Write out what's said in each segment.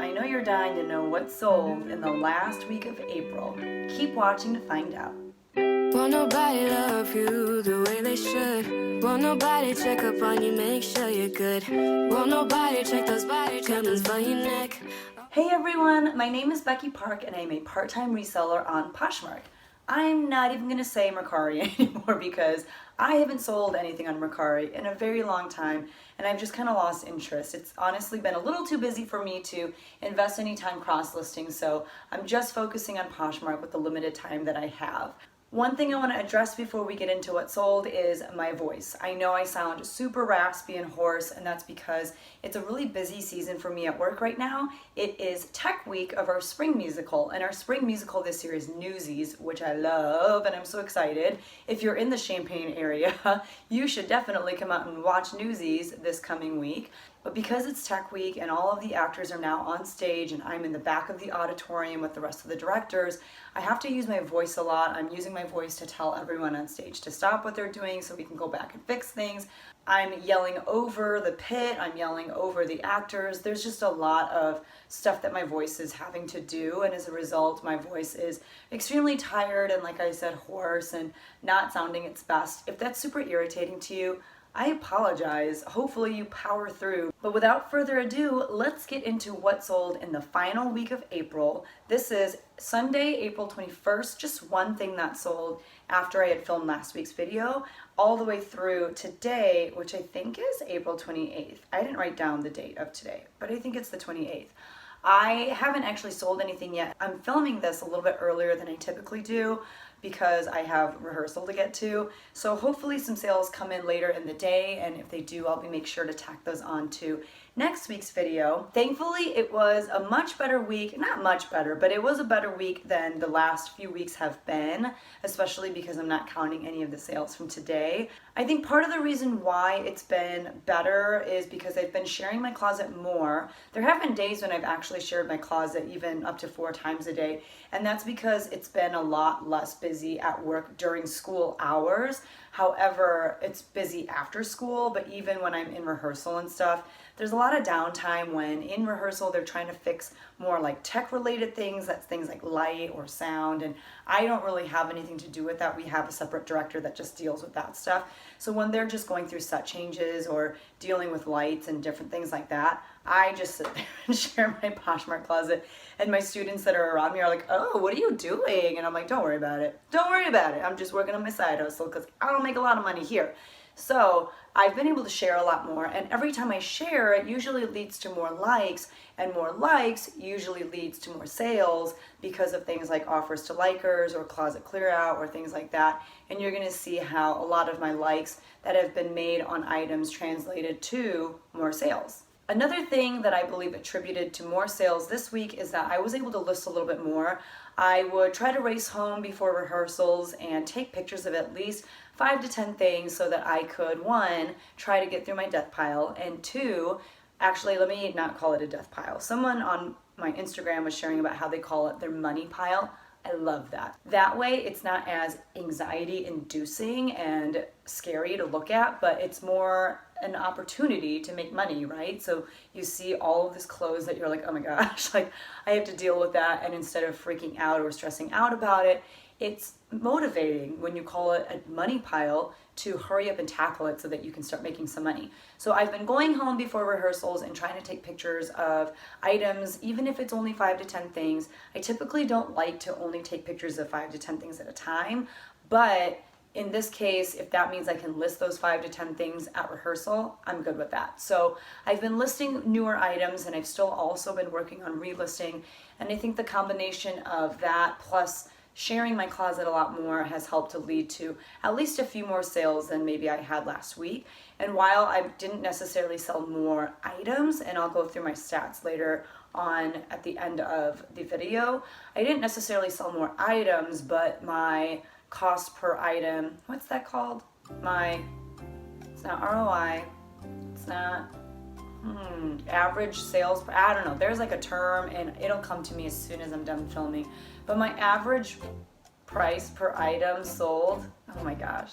I know you're dying to know what sold in the last week of April. Keep watching to find out. Won't nobody love you the way they should. Won't nobody check up on you, make sure you're good. Won't nobody check those body tremors for your neck. Hey everyone, my name is Becky Park and I'm a part-time reseller on Poshmark. I'm not even going to say Mercari anymore because I haven't sold anything on Mercari in a very long time and I've just kind of lost interest. It's honestly been a little too busy for me to invest any time cross-listing, so I'm just focusing on Poshmark with the limited time that I have. One thing I want to address before we get into what sold is my voice. I know I sound super raspy and hoarse, and that's because it's a really busy season for me at work right now. It is Tech Week of our spring musical, and our spring musical this year is Newsies, which I love, and I'm so excited. If you're in the Champaign area, you should definitely come out and watch Newsies this coming week. But because it's Tech Week and all of the actors are now on stage and I'm in the back of the auditorium with the rest of the directors, I have to use my voice a lot. I'm using my voice to tell everyone on stage to stop what they're doing so we can go back and fix things. I'm yelling over the pit, I'm yelling over the actors. There's just a lot of stuff that my voice is having to do, and as a result, my voice is extremely tired and, like I said, hoarse and not sounding its best. If that's super irritating to you, I apologize. Hopefully you power through. But without further ado, let's get into what sold in the final week of April. This is Sunday, April 21st, just one thing that sold after I had filmed last week's video, all the way through today, which I think is April 28th. I didn't write down the date of today, but I think it's the 28th. I haven't actually sold anything yet. I'm filming this a little bit earlier than I typically do because I have rehearsal to get to. So hopefully some sales come in later in the day, and if they do, I'll make sure to tack those on to next week's video. Thankfully, it was a much better week, not much better, but it was a better week than the last few weeks have been, especially because I'm not counting any of the sales from today. I think part of the reason why it's been better is because I've been sharing my closet more. There have been days when I've actually shared my closet even up to 4 times a day, and that's because it's been a lot less busy at work during school hours. However, it's busy after school, but even when I'm in rehearsal and stuff, there's a lot of downtime when in rehearsal they're trying to fix more like tech related things, that's things like light or sound, and I don't really have anything to do with that. We have a separate director that just deals with that stuff. So when they're just going through set changes or dealing with lights and different things like that, I just sit there and share my Poshmark closet, and my students that are around me are like, oh, what are you doing? And I'm like, don't worry about it. Don't worry about it. I'm just working on my side hustle because I don't make a lot of money here. So I've been able to share a lot more, and every time I share, it usually leads to more likes, and more likes usually leads to more sales because of things like offers to likers or closet clear out or things like that. And you're gonna see how a lot of my likes that have been made on items translated to more sales. Another thing that I believe attributed to more sales this week is that I was able to list a little bit more. I would try to race home before rehearsals and take pictures of at least 5 to 10 things so that I could, 1, try to get through my death pile, and 2, actually let me not call it a death pile. Someone on my Instagram was sharing about how they call it their money pile. I love that. That way it's not as anxiety inducing and scary to look at, but it's more an opportunity to make money, right? So you see all of this clothes that you're like, oh my gosh, like I have to deal with that, and instead of freaking out or stressing out about it, it's motivating when you call it a money pile to hurry up and tackle it so that you can start making some money. So I've been going home before rehearsals and trying to take pictures of items, even if it's only 5 to 10 things. I typically don't like to only take pictures of 5 to 10 things at a time, but in this case, if that means I can list those 5 to 10 things at rehearsal, I'm good with that. So I've been listing newer items, and I've still also been working on relisting, and I think the combination of that plus sharing my closet a lot more has helped to lead to at least a few more sales than maybe I had last week. And while I didn't necessarily sell more items, and I'll go through my stats later on at the end of the video, I didn't necessarily sell more items, but my cost per item, what's that called? It's not ROI, it's not average sales, I don't know, there's like a term and it'll come to me as soon as I'm done filming, but my average price per item sold, oh my gosh,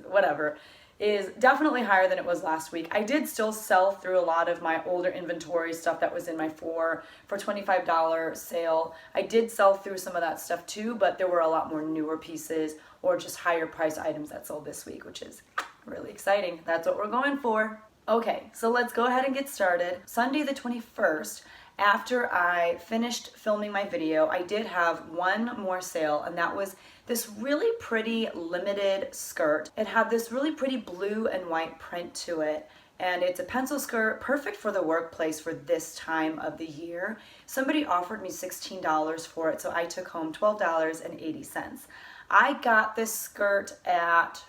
whatever, is definitely higher than it was last week. I did still sell through a lot of my older inventory stuff that was in my for $25 sale. I did sell through some of that stuff too, but there were a lot more newer pieces or just higher price items that sold this week, which is really exciting. That's what we're going for. Okay, so let's go ahead and get started. Sunday the 21st, after I finished filming my video, I did have one more sale, and that was this really pretty limited skirt. It had this really pretty blue and white print to it, and it's a pencil skirt, perfect for the workplace for this time of the year. Somebody offered me $16 for it, so I took home $12.80. I got this skirt at,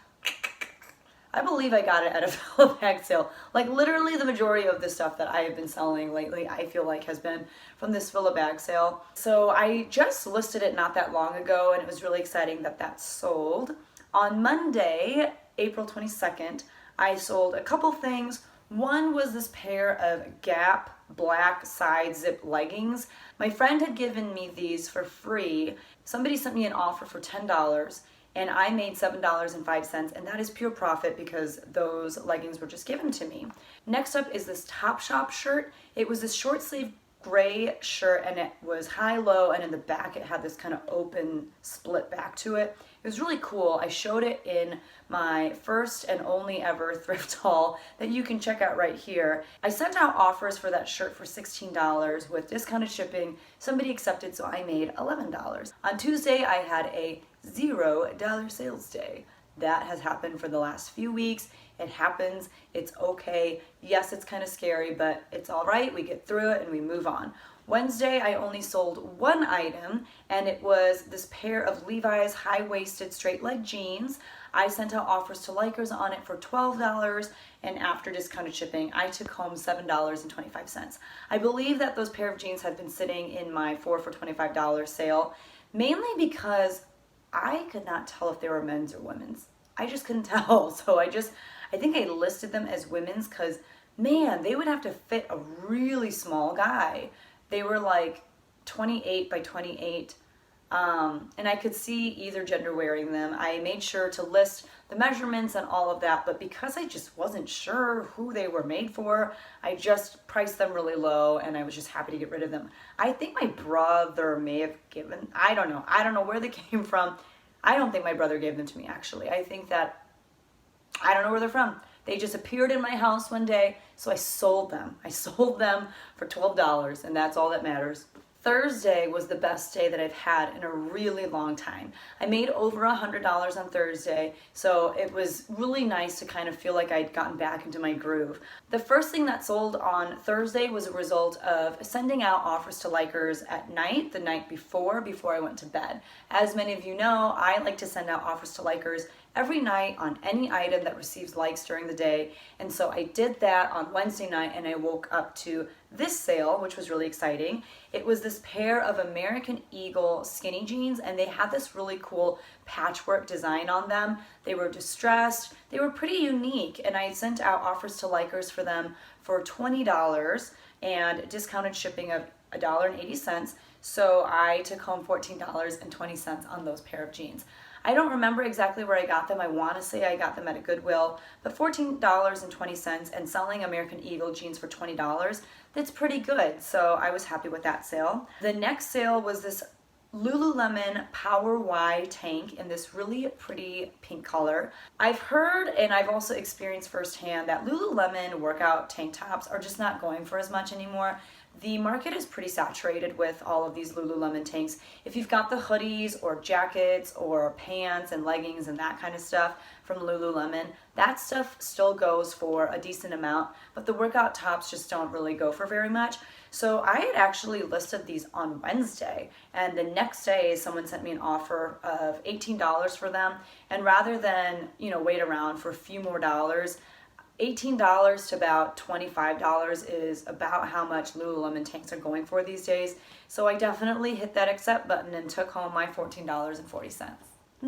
I believe I got it at a SALAV sale. Like literally the majority of the stuff that I have been selling lately, I feel like has been from this SALAV sale. So I just listed it not that long ago, and it was really exciting that that sold. On Monday, April 22nd, I sold a couple things. One was this pair of Gap black side zip leggings. My friend had given me these for free. Somebody sent me an offer for $10. And I made $7.05, and that is pure profit because those leggings were just given to me. Next up is this Topshop shirt. It was this short sleeve gray shirt, and it was high-low, and in the back it had this kind of open split back to it. It was really cool. I showed it in my first and only ever thrift haul that you can check out right here. I sent out offers for that shirt for $16 with discounted shipping. Somebody accepted, so I made $11. On Tuesday, I had a $0 sales day. That has happened for the last few weeks. It happens. It's okay. Yes, it's kind of scary, but it's all right. We get through it and we move on. Wednesday, I only sold one item, and it was this pair of Levi's high-waisted straight leg jeans. I sent out offers to likers on it for $12, and after discounted shipping, I took home $7.25. I believe that those pair of jeans had been sitting in my 4 for $25 sale, mainly because I could not tell if they were men's or women's. I just couldn't tell. So I think I listed them as women's because, man, they would have to fit a really small guy. They were like 28 by 28. And I could see either gender wearing them. I made sure to list the measurements and all of that, but because I just wasn't sure who they were made for, I just priced them really low, and I was just happy to get rid of them. I think my brother may have given, I don't know where they came from. I don't think my brother gave them to me, actually. I think that, I don't know where they're from. They just appeared in my house one day, so I sold them. I sold them for $12, and that's all that matters. Thursday was the best day that I've had in a really long time. I made over $100 on Thursday, so it was really nice to kind of feel like I'd gotten back into my groove. The first thing that sold on Thursday was a result of sending out offers to likers at night, the night before I went to bed. As many of you know, I like to send out offers to likers every night on any item that receives likes during the day. And so I did that on Wednesday night, and I woke up to this sale, which was really exciting. It was this pair of American Eagle skinny jeans, and they had this really cool patchwork design on them. They were distressed. They were pretty unique, and I sent out offers to likers for them for $20 and discounted shipping of $1.80. So I took home $14.20 on those pair of jeans. I don't remember exactly where I got them. I want to say I got them at a Goodwill, but $14.20 and selling American Eagle jeans for $20, that's pretty good. So I was happy with that sale. The next sale was this Lululemon Power Y tank in this really pretty pink color. I've heard, and I've also experienced firsthand, that Lululemon workout tank tops are just not going for as much anymore. The market is pretty saturated with all of these Lululemon tanks. If you've got the hoodies or jackets or pants and leggings and that kind of stuff from Lululemon, that stuff still goes for a decent amount, but the workout tops just don't really go for very much. So I had actually listed these on Wednesday, and the next day someone sent me an offer of $18 for them, and rather than, wait around for a few more dollars, $18 to about $25 is about how much Lululemon tanks are going for these days. So I definitely hit that accept button and took home my $14.40.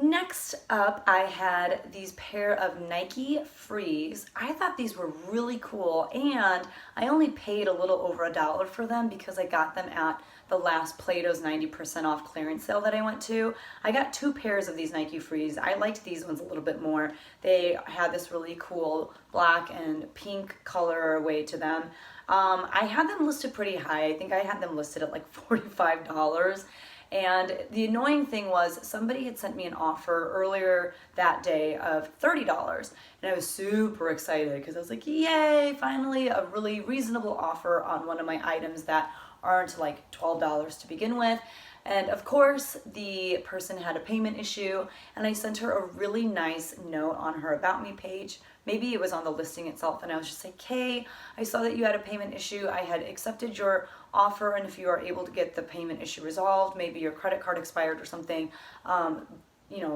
Next up, I had these pair of Nike Frees. I thought these were really cool, and I only paid a little over $1 for them because I got them at the last Plato's 90% off clearance sale that I went to. I got 2 pairs of these Nike Frees. I liked these ones a little bit more. They had this really cool black and pink colorway to them. I had them listed pretty high. I think I had them listed at like $45. And the annoying thing was somebody had sent me an offer earlier that day of $30. And I was super excited because I was like, yay, finally a really reasonable offer on one of my items that aren't like $12 to begin with. And of course, the person had a payment issue, and I sent her a really nice note on her About Me page. Maybe it was on the listing itself, and I was just like, hey, I saw that you had a payment issue. I had accepted your offer, and if you are able to get the payment issue resolved, maybe your credit card expired or something,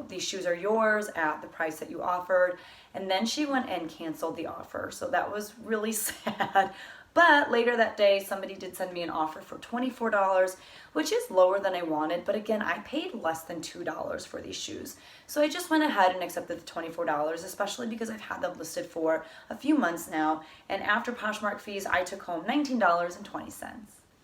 these shoes are yours at the price that you offered. And then she went and canceled the offer, so that was really sad. But later that day, somebody did send me an offer for $24, which is lower than I wanted. But again, I paid less than $2 for these shoes. So I just went ahead and accepted the $24, especially because I've had them listed for a few months now. And after Poshmark fees, I took home $19.20.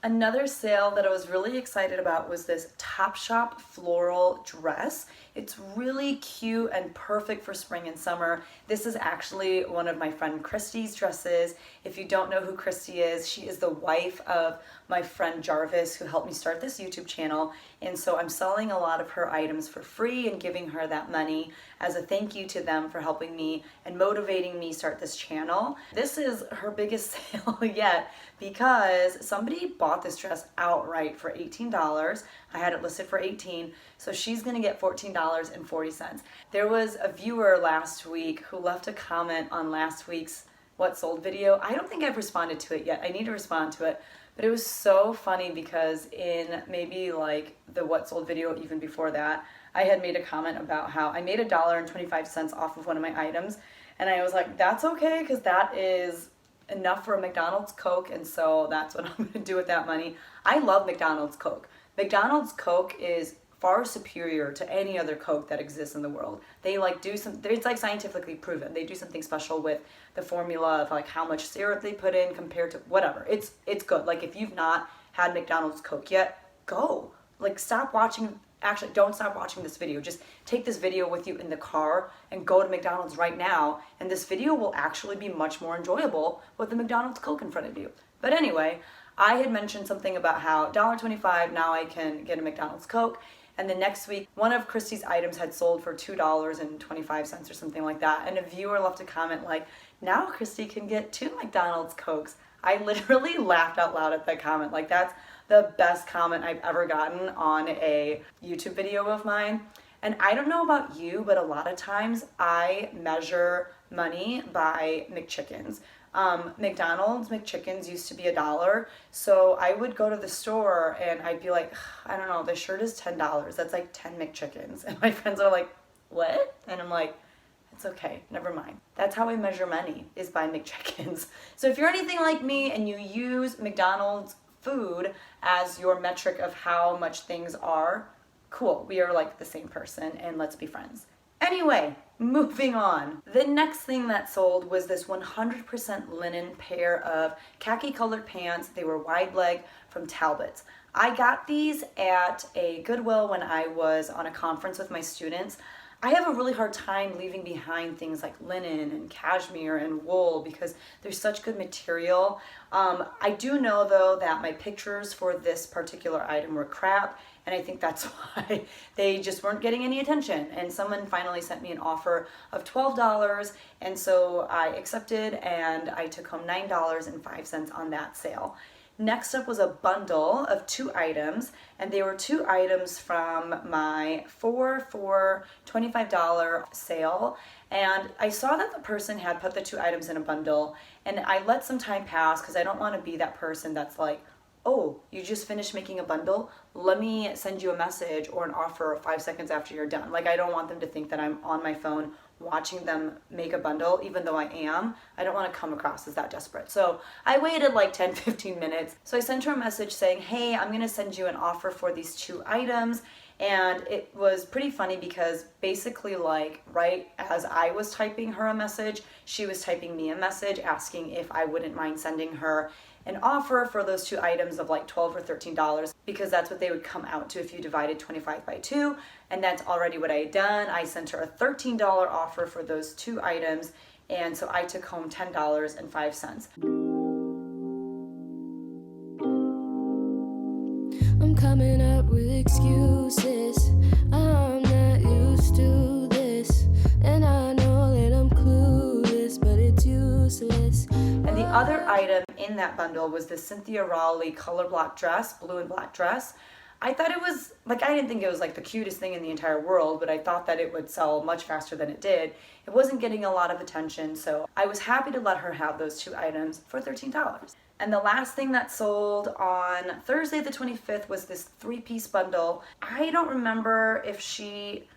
Another sale that I was really excited about was this Topshop floral dress. It's really cute and perfect for spring and summer. This is actually one of my friend Christy's dresses. If you don't know who Christy is, she is the wife of my friend Jarvis, who helped me start this YouTube channel. And so I'm selling a lot of her items for free and giving her that money as a thank you to them for helping me and motivating me start this channel. This is her biggest sale yet because somebody bought this dress outright for $18. I had it listed for $18, so she's gonna get $14.40. There was a viewer last week who left a comment on last week's What Sold video. I don't think I've responded to it yet. I need to respond to it. But it was so funny because in maybe like the What Sold video, even before that, I had made a comment about how I made $1.25 off of one of my items. And I was like, that's okay, because that is enough for a McDonald's Coke, and so that's what I'm gonna do with that money. I love McDonald's Coke. McDonald's Coke is far superior to any other Coke that exists in the world. They like do some, it's like scientifically proven. They do something special with the formula of like how much syrup they put in compared to whatever. It's good. Like if you've not had McDonald's Coke yet, go. Like stop watching, actually don't stop watching this video. Just take this video with you in the car and go to McDonald's right now, and this video will actually be much more enjoyable with the McDonald's Coke in front of you. But anyway, I had mentioned something about how $1.25 now I can get a McDonald's Coke. And the next week, one of Christy's items had sold for $2.25 or something like that. And a viewer left a comment like, now Christy can get 2 McDonald's Cokes. I literally laughed out loud at that comment. Like that's the best comment I've ever gotten on a YouTube video of mine. And I don't know about you, but a lot of times I measure money by McChickens. McDonald's McChickens used to be $1, so I would go to the store and I'd be like, I don't know, the shirt is $10. That's like 10 McChickens. And my friends are like, what? And I'm like, it's okay, never mind. That's how I measure money, is by McChickens. So if you're anything like me and you use McDonald's food as your metric of how much things are, cool, we are like the same person and let's be friends. Anyway, moving on. The next thing that sold was this 100% linen pair of khaki colored pants. They were wide leg from Talbot's. I got these at a Goodwill when I was on a conference with my students. I have a really hard time leaving behind things like linen and cashmere and wool because they're such good material. I do know though that my pictures for this particular item were crap, and I think that's why they just weren't getting any attention. And someone finally sent me an offer of $12, and so I accepted and I took home $9.05 on that sale. Next up was a bundle of 2 items, and they were 2 items from my 4 for $25 sale. And I saw that the person had put the 2 items in a bundle, and I let some time pass because I don't want to be that person that's like, oh, you just finished making a bundle? Let me send you a message or an offer 5 seconds after you're done. Like, I don't want them to think that I'm on my phone watching them make a bundle, even though I am. I don't want to come across as that desperate. So I waited like 10-15 minutes. So I sent her a message saying, hey, I'm going to send you an offer for these 2 items. And it was pretty funny because basically, like, right as I was typing her a message, she was typing me a message asking if I wouldn't mind sending her an offer for those 2 items of like $12 or $13, because that's what they would come out to if you divided 25 by 2. And that's already what I had done. I sent her a $13 offer for those 2 items. And so I took home $10.05. I'm coming up with excuses. I'm not used to this, and I know that I'm clueless, but it's useless. And the other item in that bundle was the Cynthia Rowley color block dress, blue and black dress. I thought it was, like, I didn't think it was like the cutest thing in the entire world, but I thought that it would sell much faster than it did. It wasn't getting a lot of attention, so I was happy to let her have those 2 items for $13. And the last thing that sold on Thursday the 25th was this 3-piece bundle. I don't remember if she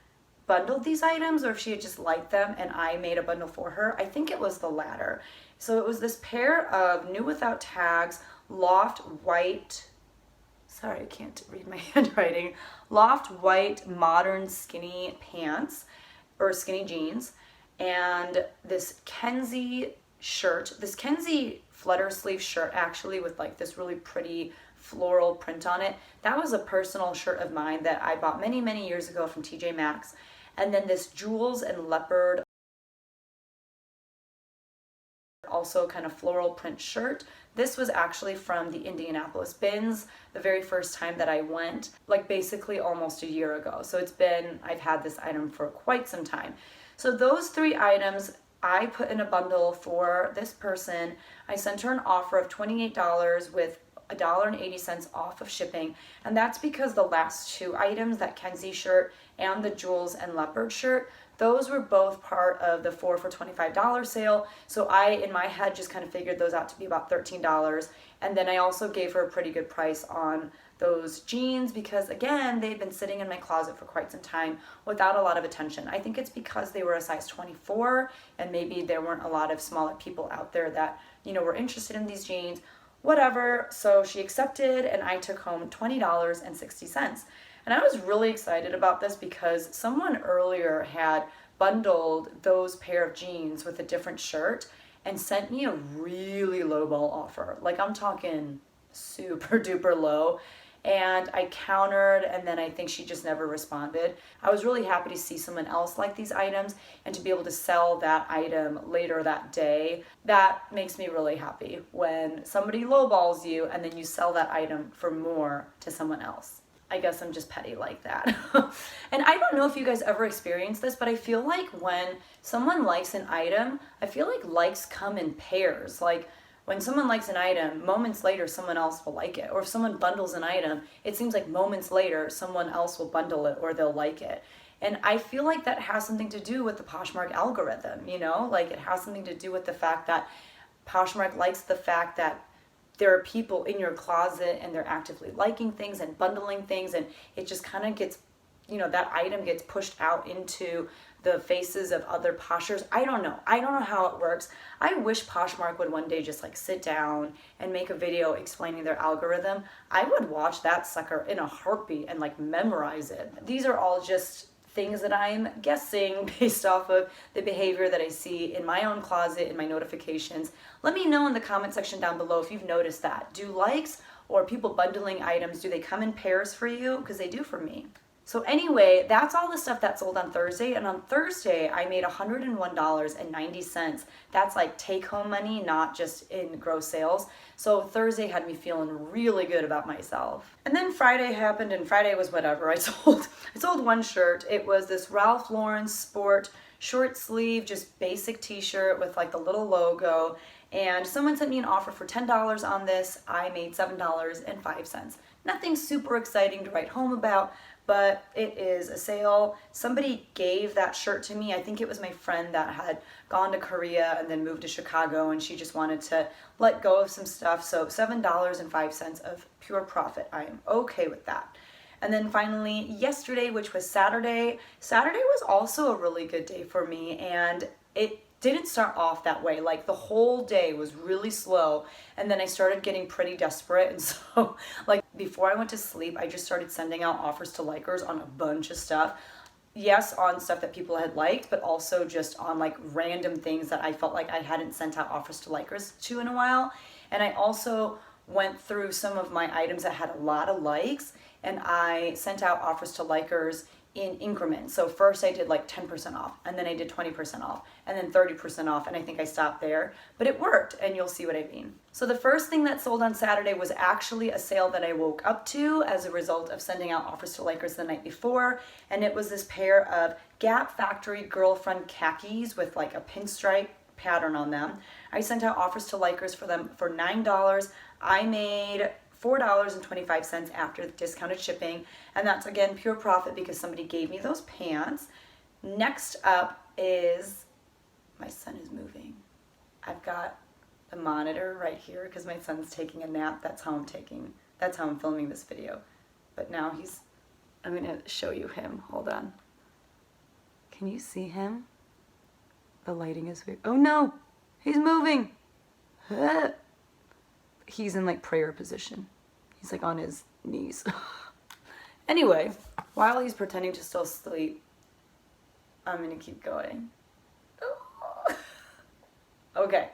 bundled these items or if she had just liked them and I made a bundle for her. I think it was the latter. So it was this pair of new without tags, loft white, sorry, I can't read my handwriting, loft white modern skinny pants or skinny jeans, and this Kenzie shirt, this Kenzie flutter sleeve shirt actually with like this really pretty floral print on it. That was a personal shirt of mine that I bought many, many years ago from TJ Maxx. And then this jewels and leopard, also kind of floral print shirt. This was actually from the Indianapolis bins the very first time that I went, like basically almost a year ago. So I've had this item for quite some time. So those 3 items I put in a bundle for this person. I sent her an offer of $28 with $1.80 off of shipping, and that's because the last 2 items, that Kenzie shirt and the jewels and leopard shirt, those were both part of the 4 for $25 sale. So I, in my head, just kind of figured those out to be about $13. And then I also gave her a pretty good price on those jeans because, again, they'd been sitting in my closet for quite some time without a lot of attention. I think it's because they were a size 24 and maybe there weren't a lot of smaller people out there that, were interested in these jeans, whatever. So she accepted and I took home $20.60. And I was really excited about this because someone earlier had bundled those pair of jeans with a different shirt and sent me a really lowball offer. Like, I'm talking super duper low. And I countered, and then I think she just never responded. I was really happy to see someone else like these items and to be able to sell that item later that day. That makes me really happy when somebody lowballs you and then you sell that item for more to someone else. I guess I'm just petty like that. And I don't know if you guys ever experienced this, but I feel like when someone likes an item, I feel like likes come in pairs. Like, when someone likes an item, moments later someone else will like it. Or if someone bundles an item, it seems like moments later someone else will bundle it or they'll like it. And I feel like that has something to do with the Poshmark algorithm, Like, it has something to do with the fact that Poshmark likes the fact that there are people in your closet and they're actively liking things and bundling things, and it just kind of gets, that item gets pushed out into the faces of other Poshers. I don't know how it works. I wish Poshmark would one day just like sit down and make a video explaining their algorithm. I would watch that sucker in a heartbeat and like memorize it. These are all just things that I'm guessing based off of the behavior that I see in my own closet, in my notifications. Let me know in the comment section down below if you've noticed that. Do likes or people bundling items, do they come in pairs for you? Because they do for me. So anyway, that's all the stuff that sold on Thursday. And on Thursday, I made $101.90. That's like take-home money, not just in gross sales. So Thursday had me feeling really good about myself. And then Friday happened, and Friday was whatever. I sold one shirt. It was this Ralph Lauren Sport short sleeve, just basic t-shirt with like the little logo. And someone sent me an offer for $10 on this. I made $7.05. Nothing super exciting to write home about, but it is a sale. Somebody gave that shirt to me. I think it was my friend that had gone to Korea and then moved to Chicago, and she just wanted to let go of some stuff. So $7.05 of pure profit. I am okay with that. And then finally yesterday, which was Saturday was also a really good day for me, and it didn't start off that way. Like the whole day was really slow, and then I started getting pretty desperate, and so like before I went to sleep, I just started sending out offers to likers on a bunch of stuff. Yes, on stuff that people had liked, but also just on like random things that I felt like I hadn't sent out offers to likers to in a while. And I also went through some of my items that had a lot of likes, and I sent out offers to likers in increments. So first I did like 10% off, and then I did 20% off, and then 30% off, and I think I stopped there, but it worked, and you'll see what I mean. So the first thing that sold on Saturday was actually a sale that I woke up to as a result of sending out offers to likers the night before, and it was this pair of Gap Factory Girlfriend khakis with like a pinstripe pattern on them. I sent out offers to likers for them for $9. I made $4.25 after the discounted shipping, and that's again pure profit because somebody gave me those pants. Next up is, my son is moving. I've got the monitor right here because my son's taking a nap. That's how I'm filming this video. But now I'm gonna show you him. Hold on. Can you see him? The lighting is weird. Oh no, he's moving. He's in like prayer position. He's like on his knees. Anyway, while he's pretending to still sleep, I'm gonna keep going. Okay,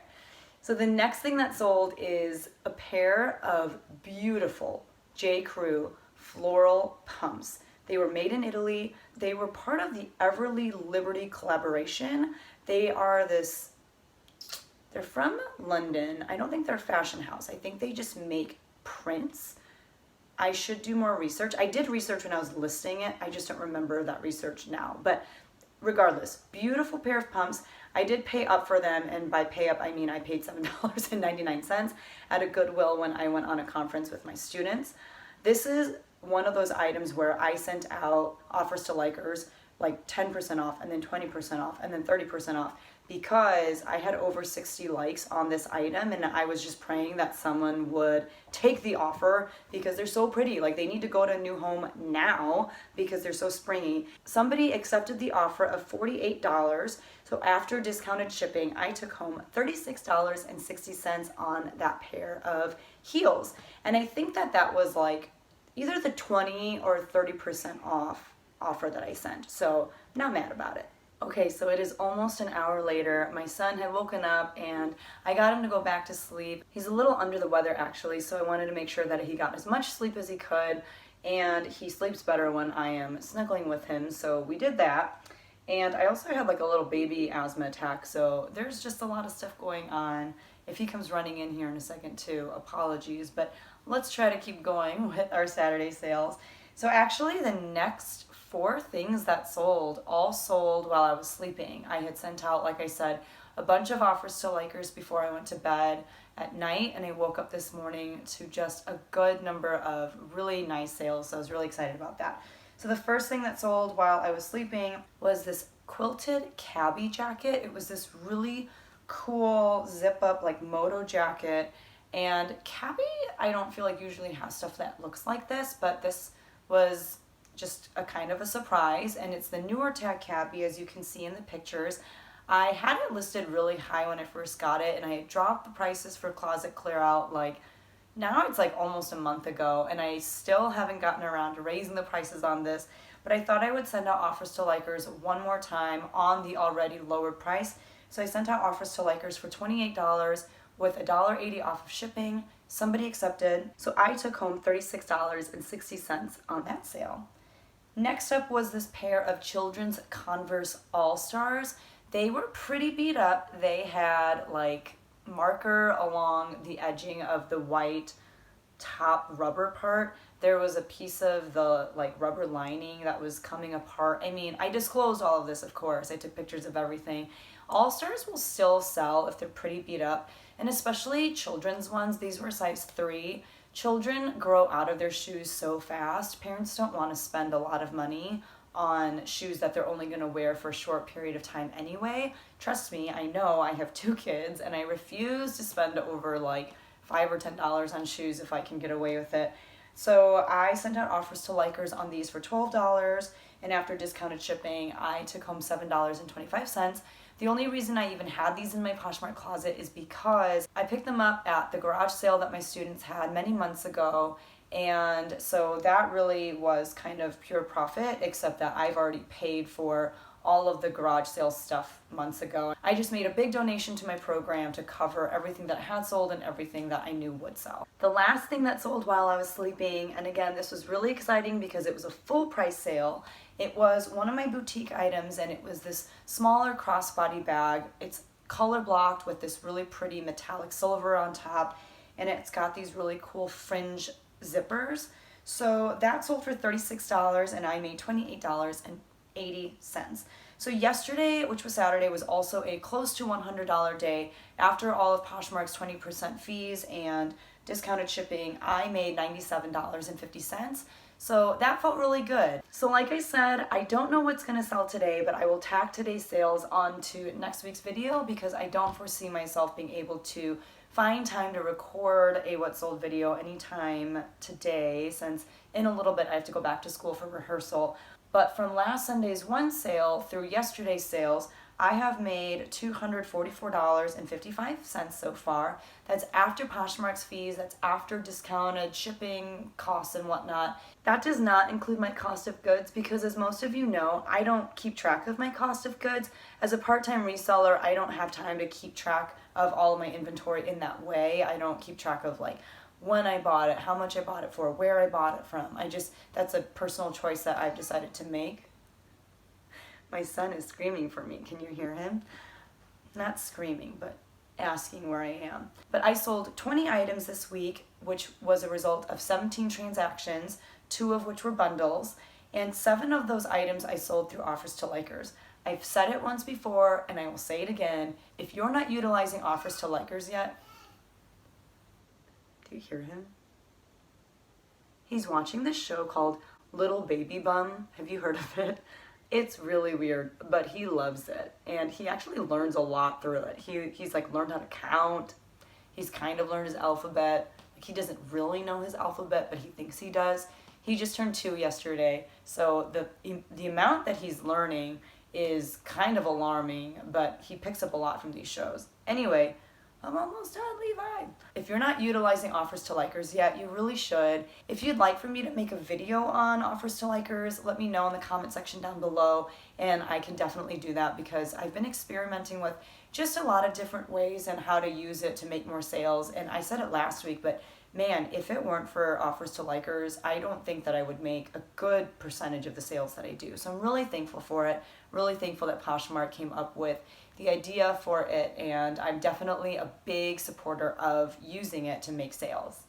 so the next thing that sold is a pair of beautiful J. Crew floral pumps. They were made in Italy. They were part of the Everly Liberty collaboration. They're from London. I don't think they're a fashion house. I think they just make prints. I should do more research. I did research when I was listing it. I just don't remember that research now. But regardless, beautiful pair of pumps. I did pay up for them, and by pay up, I mean I paid $7.99 at a Goodwill when I went on a conference with my students. This is one of those items where I sent out offers to likers like 10% off, and then 20% off, and then 30% off, because I had over 60 likes on this item, and I was just praying that someone would take the offer because they're so pretty. Like, they need to go to a new home now because they're so springy. Somebody accepted the offer of $48. So after discounted shipping, I took home $36.60 on that pair of heels. And I think that was like either the 20 or 30% off offer that I sent. So not mad about it. Okay, so it is almost an hour later. My son had woken up and I got him to go back to sleep. He's a little under the weather actually, so I wanted to make sure that he got as much sleep as he could, and he sleeps better when I am snuggling with him, so we did that. And I also had like a little baby asthma attack, so there's just a lot of stuff going on. If he comes running in here in a second too, apologies, but let's try to keep going with our Saturday sales. So actually the next 4 things that sold all sold while I was sleeping. I had sent out, like I said, a bunch of offers to likers before I went to bed at night, and I woke up this morning to just a good number of really nice sales, so I was really excited about that. So the first thing that sold while I was sleeping was this quilted cabbie jacket. It was this really cool zip up like moto jacket, and cabbie I don't feel like usually has stuff that looks like this, but this was just a kind of a surprise, and it's the newer tag cabbie, as you can see in the pictures. I had it listed really high when I first got it, and I had dropped the prices for closet clear out like, now it's like almost a month ago, and I still haven't gotten around to raising the prices on this, but I thought I would send out offers to likers one more time on the already lowered price. So I sent out offers to likers for $28 with $1.80 off of shipping. Somebody accepted, so I took home $36.60 on that sale. Next up was this pair of children's Converse All-Stars. They were pretty beat up. They had like marker along the edging of the white top rubber part. There was a piece of the like rubber lining that was coming apart. I mean, I disclosed all of this, of course. I took pictures of everything. All-Stars will still sell if they're pretty beat up, and especially children's ones. These were size 3. Children grow out of their shoes so fast. Parents don't want to spend a lot of money on shoes that they're only going to wear for a short period of time anyway. Trust me, I know. I have 2 kids, and I refuse to spend over like $5 or $10 on shoes if I can get away with it. So I sent out offers to likers on these for $12, and after discounted shipping, I took home $7.25. The only reason I even had these in my Poshmark closet is because I picked them up at the garage sale that my students had many months ago, and so that really was kind of pure profit, except that I've already paid for all of the garage sale stuff months ago. I just made a big donation to my program to cover everything that I had sold and everything that I knew would sell. The last thing that sold while I was sleeping, and again, this was really exciting because it was a full price sale. It was one of my boutique items, and it was this smaller crossbody bag. It's color blocked with this really pretty metallic silver on top, and it's got these really cool fringe zippers. So that sold for $36, and I made $28.80. So yesterday, which was Saturday, was also a close to $100 day. After all of Poshmark's 20% fees and discounted shipping, I made $97.50. So that felt really good. So like I said, I don't know what's gonna sell today, but I will tack today's sales onto next week's video because I don't foresee myself being able to find time to record a what sold video anytime today, since in a little bit I have to go back to school for rehearsal. But from last Sunday's one sale through yesterday's sales, I have made $244.55 so far. That's after Poshmark's fees, that's after discounted shipping costs and whatnot. That does not include my cost of goods because, as most of you know, I don't keep track of my cost of goods. As a part-time reseller, I don't have time to keep track of all of my inventory in that way. I don't keep track of like when I bought it, how much I bought it for, where I bought it from. That's a personal choice that I've decided to make. My son is screaming for me. Can you hear him? Not screaming, but asking where I am. But I sold 20 items this week, which was a result of 17 transactions, 2 of which were bundles, and 7 of those items I sold through offers to likers. I've said it once before, and I will say it again. If you're not utilizing offers to likers yet, do you hear him? He's watching this show called Little Baby Bum. Have you heard of it? It's really weird, but he loves it, and he actually learns a lot through it. He's like learned how to count. He's kind of learned his alphabet. Like, he doesn't really know his alphabet, but he thinks he does. He just turned 2 yesterday, so the amount that he's learning is kind of alarming, but he picks up a lot from these shows. Anyway, I'm almost done, Levi. If you're not utilizing offers to likers yet, you really should. If you'd like for me to make a video on offers to likers, let me know in the comment section down below, and I can definitely do that because I've been experimenting with just a lot of different ways and how to use it to make more sales. And I said it last week, but man, if it weren't for offers to likers, I don't think that I would make a good percentage of the sales that I do. So I'm really thankful for it, really thankful that Poshmark came up with the idea for it, and I'm definitely a big supporter of using it to make sales.